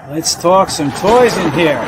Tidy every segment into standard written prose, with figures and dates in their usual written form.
Let's talk some toys in here.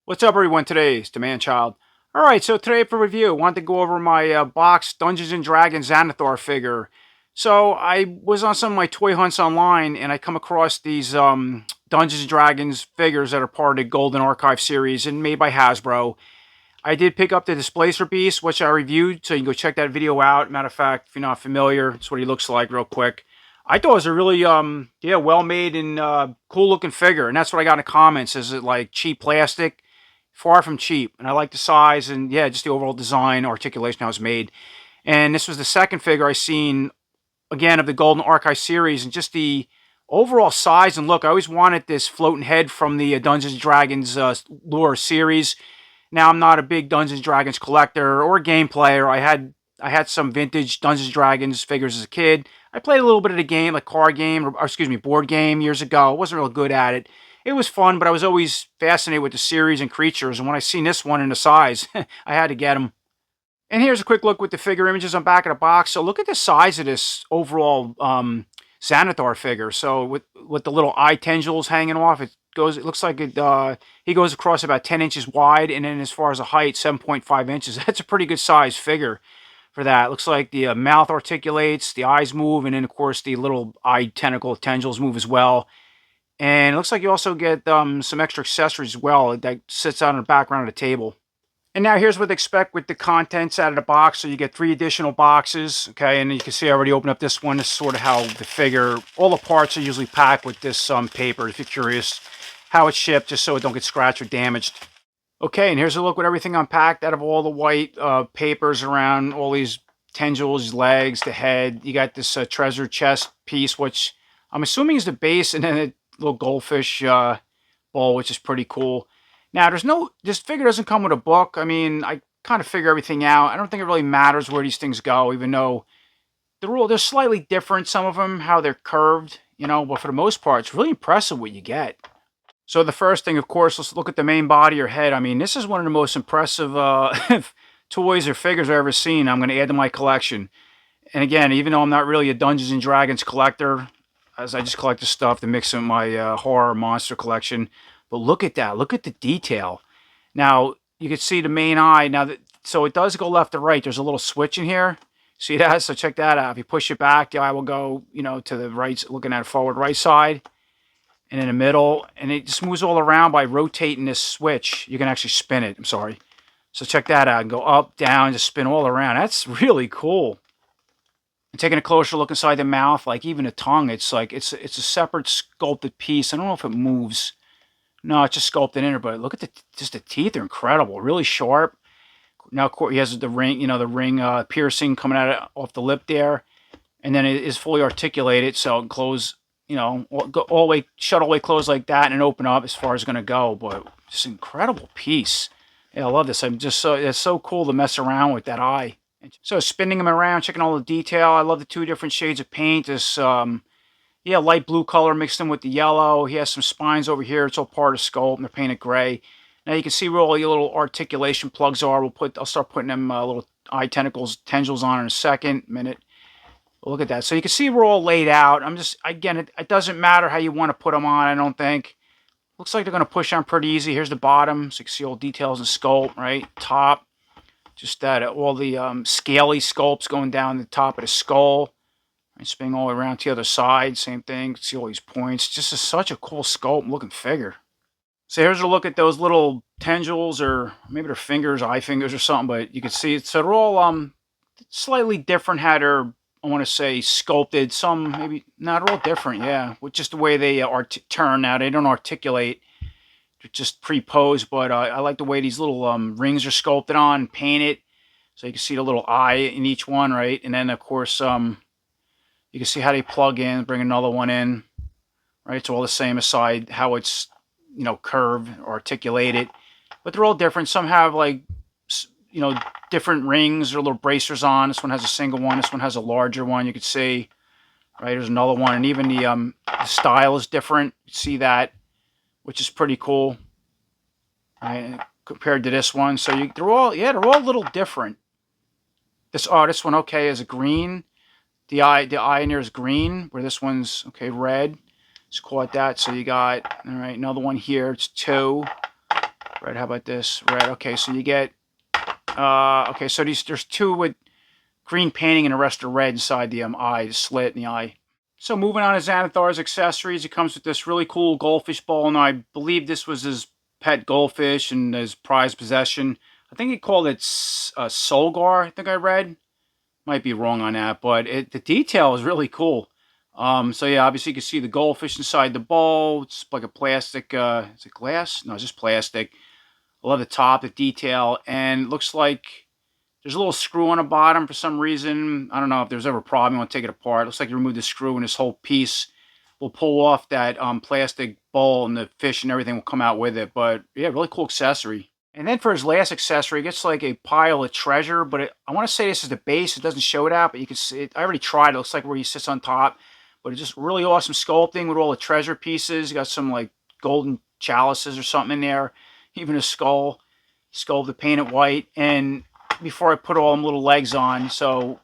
What's up, everyone? Today is the Man Child. Alright, so today for review, I wanted to go over my box Dungeons & Dragons Xanathar figure. So I was on some of my toy hunts online, and I come across these Dungeons & Dragons figures that are part of the Golden Archive series and made by Hasbro. I did pick up the Displacer Beast, which I reviewed, so you can go check that video out. Matter of fact, if you're not familiar, that's what he looks like real quick. I thought it was a really, well-made and cool-looking figure, and that's what I got in the comments. Is it like cheap plastic? Far from cheap, and I like the size and yeah, just the overall design, articulation, how it's made. And this was the second figure I seen again of the Golden Archive series, and just the overall size and look. I always wanted this floating head from the Dungeons and Dragons lore series. Now I'm not a big Dungeons and Dragons collector or game player. I had some vintage Dungeons and Dragons figures as a kid. I played a little bit of the game, like card game, or excuse me, board game years ago. I wasn't real good at it. It was fun, but I was always fascinated with the series and creatures. And when I seen this one in the size, I had to get them. And here's a quick look with the figure images on back of the box. So look at the size of this overall Xanathar figure. So with the little eye tendrils hanging off, it goes. It looks like he goes across about 10 inches wide, and then as far as the height, 7.5 inches. That's a pretty good size figure for that. It looks like the mouth articulates, the eyes move, and then of course the little eye tendrils move as well. And it looks like you also get some extra accessories as well that sits out in the background of the table. And now here's what to expect with the contents out of the box. So you get 3 additional boxes, okay? And you can see I already opened up this one. This is sort of how the figure, all the parts are usually packed with this paper, if you're curious how it's shipped, just so it don't get scratched or damaged. Okay, and here's a look with everything unpacked out of all the white papers around all these tendrils, legs, the head. You got this treasure chest piece, which I'm assuming is the base, and then a little goldfish bowl, which is pretty cool. Now, this figure doesn't come with a book. I mean, I kind of figure everything out. I don't think it really matters where these things go, even though they're slightly different, some of them, how they're curved, but for the most part, it's really impressive what you get. So the first thing, of course, let's look at the main body or head. I mean, this is one of the most impressive toys or figures I've ever seen. I'm going to add to my collection. And again, even though I'm not really a Dungeons and Dragons collector, as I just collect the stuff to mix in my horror monster collection. But look at that. Look at the detail. Now, you can see the main eye. So it does go left to right. There's a little switch in here. See that? So check that out. If you push it back, the eye will go, to the right, looking at the forward right side. And in the middle. And it just moves all around by rotating this switch. You can actually spin it. I'm sorry. So check that out. And go up, down, just spin all around. That's really cool. And taking a closer look inside the mouth, like even the tongue, it's like it's a separate sculpted piece. I don't know if it moves. No, it's just sculpted in there, but look at the teeth are incredible, really sharp. Now he has the ring, the ring piercing coming out off the lip there, and then it is fully articulated, so it close, all the way shut all the way closed like that, and open up as far as it's gonna go. But just an incredible piece. Yeah, I love this. It's so cool to mess around with that eye. So spinning him around, checking all the detail. I love the 2 different shades of paint. This light blue color mixed in with the yellow. He has some spines over here. It's all part of sculpt, and they're painted gray. Now you can see where all your little articulation plugs are. I'll start putting them little eye tendrils on in a second minute. But look at that. So you can see we're all laid out. Again, it doesn't matter how you want to put them on, I don't think. Looks like they're going to push on pretty easy. Here's the bottom, so you can see all details and sculpt, right? Top, just that, all the scaly sculpts going down the top of the skull. And spinning all the way around to the other side, same thing. See all these points. Just such a cool sculpt looking figure. So here's a look at those little tendrils, or maybe they're fingers, eye fingers or something, but you can see it. So they're all slightly different how they're, I want to say, sculpted. Some maybe, no, they're all different, yeah. With just the way they turn now. They don't articulate. They're just pre-posed, but I like the way these little rings are sculpted on, painted. So you can see the little eye in each one, right? And then, of course, you can see how they plug in, bring another one in, right? It's all the same aside how it's, curved or articulated. But they're all different. Some have like, different rings or little bracers on. This one has a single one. This one has a larger one. You can see, right? There's another one. And even the style is different. You see that, which is pretty cool, right? Compared to this one. So they're all a little different. This one, okay, is a green. The eye in there is green, where this one's, okay, red. Just call it that. So you got, all right, another one here. It's 2. Red, how about this? Red, okay, so you get, okay, so there's 2 with green painting and the rest are red inside the eye, the slit in the eye. So moving on to Xanathar's accessories, it comes with this really cool goldfish ball, and I believe this was his pet goldfish and his prized possession. I think he called it Solgar, I think I read. Might be wrong on that, but the detail is really cool. So yeah, obviously you can see the goldfish inside the bowl. It's like a plastic, is it glass? No, it's just plastic. I love the top, the detail, and it looks like there's a little screw on the bottom for some reason. I don't know if there's ever a problem. You want to take it apart. It looks like you remove the screw and this whole piece will pull off that plastic bowl, and the fish and everything will come out with it. But yeah, really cool accessory. And then for his last accessory, he gets like a pile of treasure. But I want to say this is the base. It doesn't show that, but you can see it. I already tried. It looks like where he sits on top. But it's just really awesome sculpting with all the treasure pieces. You got some like golden chalices or something in there. Even a skull. Skull to paint it white. And before I put all them little legs on, so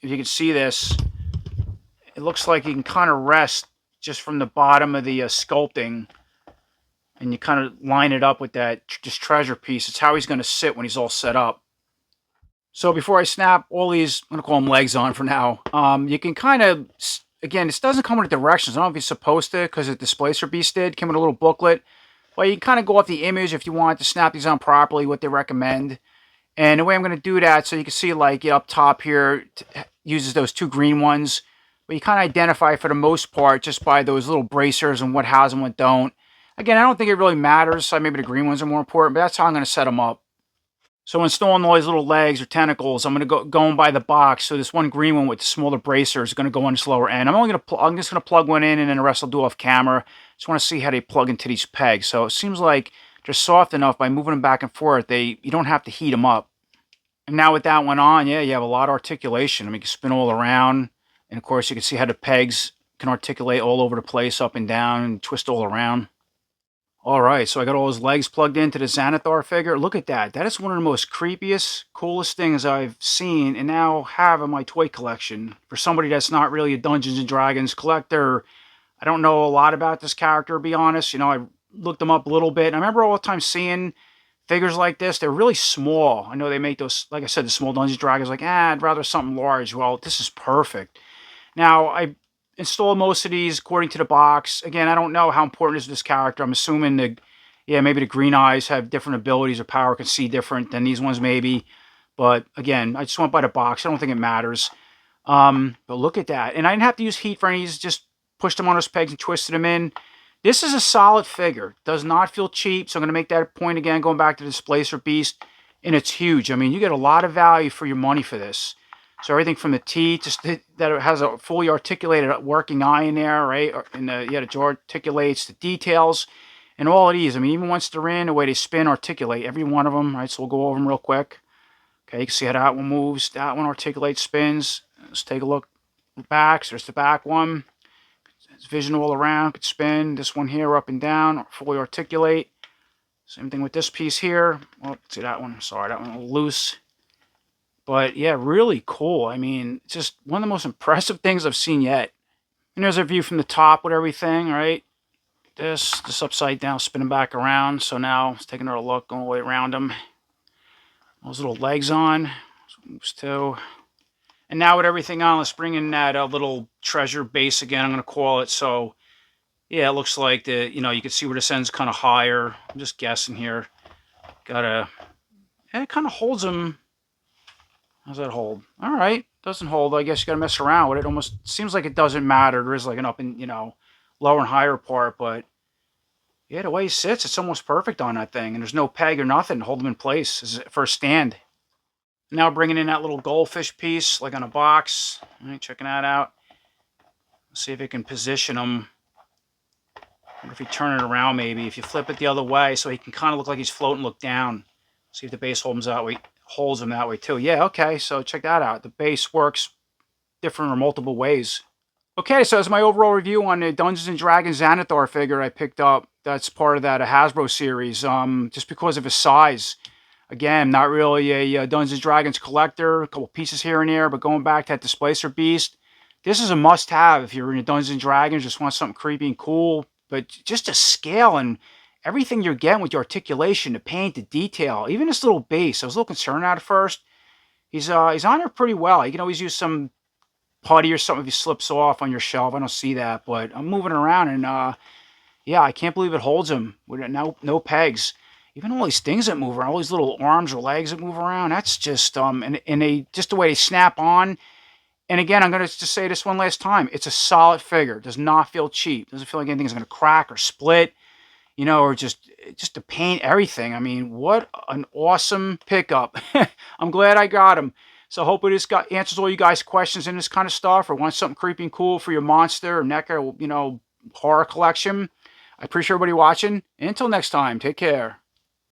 if you can see this, it looks like you can kind of rest just from the bottom of the sculpting, and you kind of line it up with that just treasure piece. It's how he's going to sit when he's all set up. So before I snap all these, I'm going to call them legs on for now, you can kind of, again, this doesn't come with directions. I don't know if you're supposed to, because the Displacer Beast did, came with a little booklet. But you can kind of go off the image if you want to snap these on properly, what they recommend. And the way I'm going to do that, so you can see like up top here, uses those 2 green ones. But you kind of identify for the most part just by those little bracers and what has and what don't. Again, I don't think it really matters, so maybe the green ones are more important, but that's how I'm going to set them up. So installing all these little legs or tentacles, I'm going to go by the box. So this one green one with the smaller bracer is going to go on this lower end. I'm just going to plug one in, and then the rest I'll do off camera. Just want to see how they plug into these pegs. So it seems like they're soft enough by moving them back and forth. You don't have to heat them up. And now with that one on, yeah, you have a lot of articulation. I mean, you can spin all around. And of course, you can see how the pegs can articulate all over the place, up and down, and twist all around. All right, so I got all his legs plugged into the Xanathar figure. Look at that. That is one of the most creepiest, coolest things I've seen and now have in my toy collection. For somebody that's not really a Dungeons & Dragons collector, I don't know a lot about this character, to be honest. You know, I looked him up a little bit. And I remember all the time seeing figures like this. They're really small. I know they make those, like I said, the small Dungeons & Dragons, like, I'd rather something large. Well, this is perfect. Now, I install most of these according to the box. Again, I don't know how important is this character. I'm assuming maybe the green eyes have different abilities or power, can see different than these ones maybe. But again, I just went by the box. I don't think it matters. But look at that. And I didn't have to use heat for any of these. Just pushed them on those pegs and twisted them in. This is a solid figure. Does not feel cheap. So I'm going to make that point again, going back to the Displacer Beast. And it's huge. I mean, you get a lot of value for your money for this. So everything from the teeth, just that it has a fully articulated working eye in there, right? And the jaw articulates, the details, and all of these. I mean, even once they're in, the way they spin, articulate, every one of them, right? So we'll go over them real quick. Okay, you can see how that one moves. That one articulates, spins. Let's take a look back. So there's the back one. It's vision all around, could spin. This one here, up and down, fully articulate. Same thing with this piece here. Oh, see that one. Sorry, that one a little loose. But yeah, really cool. I mean, it's just one of the most impressive things I've seen yet. And there's a view from the top with everything, right? This upside down, spinning back around. So now let's take another look, going all the way around them. Those little legs on. So moves too. And now with everything on, let's bring in that little treasure base again, I'm going to call it. So yeah, it looks like you can see where this end's kind of higher. I'm just guessing here. It kind of holds them. How's that hold? All right. Doesn't hold. I guess you got to mess around with it. Almost seems like it doesn't matter. There is like an up and, lower and higher part. But yeah, the way he sits, it's almost perfect on that thing. And there's no peg or nothing to hold him in place for a stand. Now bringing in that little goldfish piece, like on a box. All right, checking that out. Let's see if it can position him. I wonder if you turn it around maybe. If you flip it the other way so he can kind of look like he's floating, look down. See if the base holds him that way too. Yeah, okay, so check that out. The base works different or multiple ways. Okay, so that's my overall review on the Dungeons & Dragons Xanathar figure I picked up. That's part of that Hasbro series, just because of his size. Again, not really a Dungeons & Dragons collector, a couple pieces here and there, but going back to that Displacer Beast, This is a must-have if you're into Dungeons and Dragons, just want something creepy and cool. But just the scale and everything you're getting with the articulation, the paint, the detail, even this little base. I was a little concerned at first. He's on there pretty well. You can always use some putty or something if he slips off on your shelf. I don't see that, but I'm moving around and yeah, I can't believe it holds him with no pegs. Even all these things that move around, all these little arms or legs that move around. That's just and they just the way they snap on. And again, I'm going to just say this one last time. It's a solid figure. It does not feel cheap. Doesn't feel like anything's going to crack or split, or just the paint, everything. I mean, what an awesome pickup. I'm glad I got him. So hopefully this answers all you guys' questions in this kind of stuff, or want something creepy and cool for your monster or NECA, horror collection. I appreciate everybody watching. Until next time, take care.